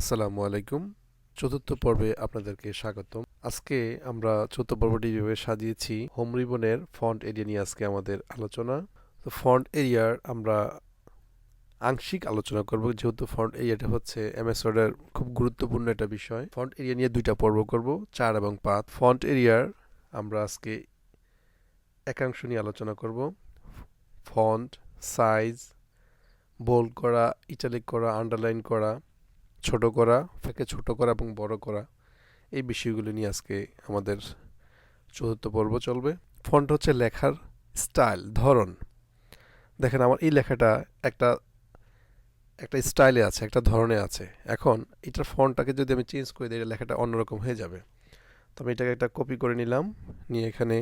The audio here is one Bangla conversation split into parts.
আসসালামু আলাইকুম। চতুর্থ পর্বে আপনাদেরকে স্বাগতম। আজকে আমরা চতুর্থ পর্বটি যেভাবে সাজিয়েছি হোম রিবনের ফন্ট এরিয়া নিয়ে আজকে আমাদের আলোচনা। তো ফন্ট এরিয়ার আমরা আংশিক আলোচনা করব, যেহেতু ফন্ট এরিয়াটা হচ্ছে এমএস ওয়ার্ডের খুব গুরুত্বপূর্ণ একটা বিষয়। ফন্ট এরিয়া নিয়ে দুইটা পর্ব করব, 4 এবং 5। ফন্ট এরিয়ার আমরা আজকে একাংশ নিয়ে আলোচনা করব। ফন্ট সাইজ, বোল্ড করা, ইটালিক করা, আন্ডারলাইন করা, ছোট করা, ফাঁকে ছোট করা এবং বড় করা, এই বিষয়গুলো নিয়ে আজকে আমাদের চতুর্থ পর্ব চলবে। ফন্ট হচ্ছে লেখার স্টাইল, ধরন। দেখেন আমার এই লেখাটা একটা স্টাইলে আছে, একটা ধরনে আছে। এখন এটার ফন্টটাকে যদি আমি চেঞ্জ করে দিই, লেখাটা অন্যরকম হয়ে যাবে। তো আমি এটাকে একটা কপি করে নিলাম, নিয়ে এখানে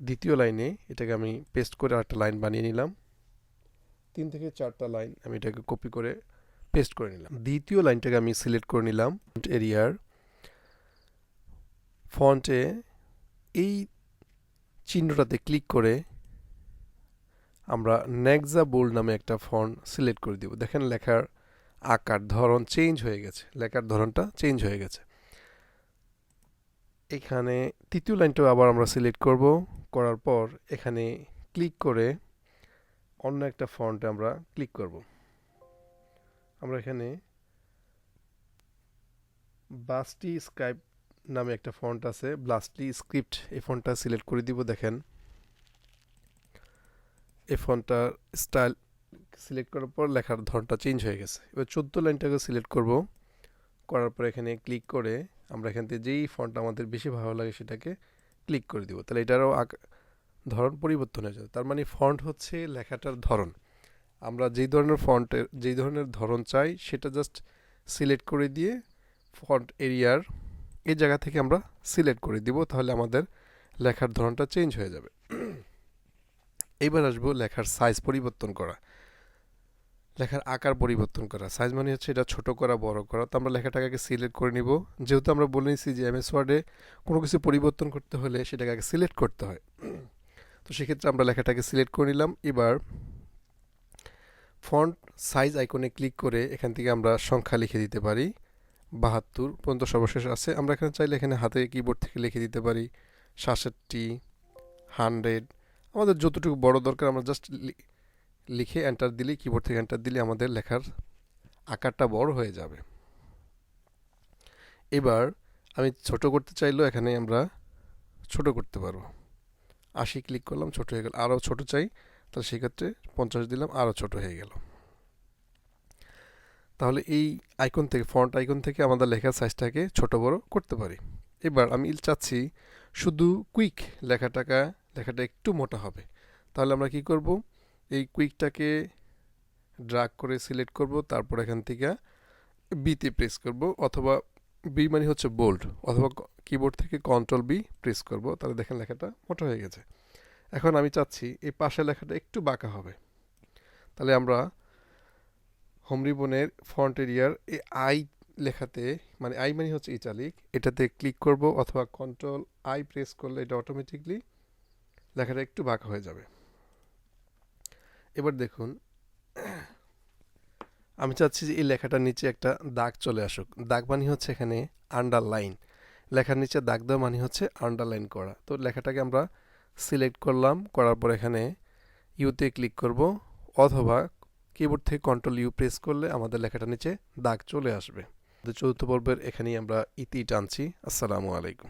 দ্বিতীয় লাইনে এটাকে আমি পেস্ট করে আরেকটা লাইন বানিয়ে নিলাম। 3 থেকে 4টা লাইন আমি এটাকে কপি করে পেস্ট করে নিলাম। দ্বিতীয় লাইনটাকে আমি সিলেক্ট করে নিলাম। ফন্ট এরিয়ার ফন্টে এই চিহ্নটাতে ক্লিক করে আমরা নেক্সা বোল্ড নামে একটা ফন্ট সিলেক্ট করে দিব। দেখেন লেখার আকার, ধরন চেঞ্জ হয়ে গেছে, লেখার ধরনটা চেঞ্জ হয়ে গেছে। এখানে তৃতীয় লাইনটাও আবার আমরা সিলেক্ট করব, করার পর এখানে ক্লিক করে অন্য একটা ফন্টে আমরা ক্লিক করব। আমরা এখানে ব্লাস্টি স্ক্রাইব নামে একটা ফন্ট আছে, ব্লাস্টি স্ক্রিপ্ট, এই ফন্টটা সিলেক্ট করে দিব। দেখেন এই ফন্টটার স্টাইল সিলেক্ট করার পর লেখার ধরনটা চেঞ্জ হয়ে গেছে। এবার 14 লাইনটাকে সিলেক্ট করব, করার পর এখানে ক্লিক করে আমরা এখান থেকে যেই ফন্টটা আমাদের বেশি ভালো লাগে সেটাকে ক্লিক করে দিব। তাহলে এটারও ধরন পরিবর্তন হয়ে যাবে। তার মানে ফন্ট হচ্ছে লেখাটার ধরন। আমরা যেই ধরনের ধরন চাই সেটা জাস্ট সিলেক্ট করে দিয়ে ফন্ট এরিয়ার এই জায়গা থেকে আমরা সিলেক্ট করে দিব, তাহলে আমাদের লেখার ধরনটা চেঞ্জ হয়ে যাবে। এইবার আসবো লেখার সাইজ পরিবর্তন করা, লেখার আকার পরিবর্তন করা। সাইজ মানে হচ্ছে এটা ছোট করা, বড় করা। তো আমরা লেখাটাকে আগে সিলেক্ট করে নিব। যেহেতু আমরা বলে নিয়েছি যে এমএস ওয়ার্ডে কোনো কিছু পরিবর্তন করতে হলে সেটাকে আগে সিলেক্ট করতে হয়, তো সেক্ষেত্রে আমরা লেখাটাকে সিলেক্ট করে নিলাম। এবার ফন্ট সাইজ আইকনে ক্লিক করে এখান থেকে আমরা সংখ্যা লিখে দিতে পারি। 72 পর্যন্ত সর্বশেষ আছে। আমরা এখানে চাইলে এখানে হাতে কিবোর্ড থেকে লিখে দিতে পারি 67, 100। আমাদের যতটুকু বড় দরকার আমরা জাস্ট লিখে এন্টার দিলে, কিবোর্ড থেকে এন্টার দিলে আমাদের লেখার আকারটা বড় হয়ে যাবে। এবার আমি ছোট করতে চাইলেও এখানে আমরা ছোট করতে পারবো। 80 ক্লিক করলাম, ছোট হয়ে গেল। আরও ছোট চাই, তাহলে সেক্ষেত্রে 50 দিলাম, আরও ছোট হয়ে গেল। তাহলে এই আইকন থেকে, ফন্ট আইকন থেকে আমাদের লেখার সাইজটাকে ছোট বড় করতে পারি। এবার আমি চাচ্ছি শুধু কুইক লেখাটা একটু মোটা হবে। তাহলে আমরা কি করব, এই কুইকটাকে ড্র্যাগ করে সিলেক্ট করব, তারপর এখান থেকে বিতে প্রেস করব, অথবা বি মানে হচ্ছে বোল্ড, অথবা কিবোর্ড থেকে কন্ট্রোল বি প্রেস করব। তাহলে দেখেন লেখাটা মোটা হয়ে গেছে। এখন আমি চাচ্ছি এই পাশের লেখাটা একটু বাঁকা হবে। তাহলে আমরা হোম রিবনের ফন্ট এরিয়ার এই আই লেখাতে, মানে আই মানে হচ্ছে ইটালিক, এটাতে ক্লিক করব, অথবা কন্ট্রোল আই প্রেস করলে এটা অটোমেটিকলি লেখাটা একটু বাঁকা হয়ে যাবে। এবার দেখুন আমি চাচ্ছি যে এই লেখাটার নিচে একটা দাগ চলে আসুক। দাগ মানে হচ্ছে এখানে আন্ডারলাইন, লেখার নিচে দাগ দেওয়া মানে হচ্ছে আন্ডারলাইন করা। তো লেখাটাকে আমরা সিলেক্ট করলাম, করার পর এখানে ইউতে ক্লিক করব, অথবা কিবোর্ড থেকে কন্ট্রোল ইউ প্রেস করলে আমাদের লেখাটার নিচে দাগ চলে আসবে। চতুর্থ পর্বের এখানেই আমরা ইতি টানছি। আসসালামু আলাইকুম।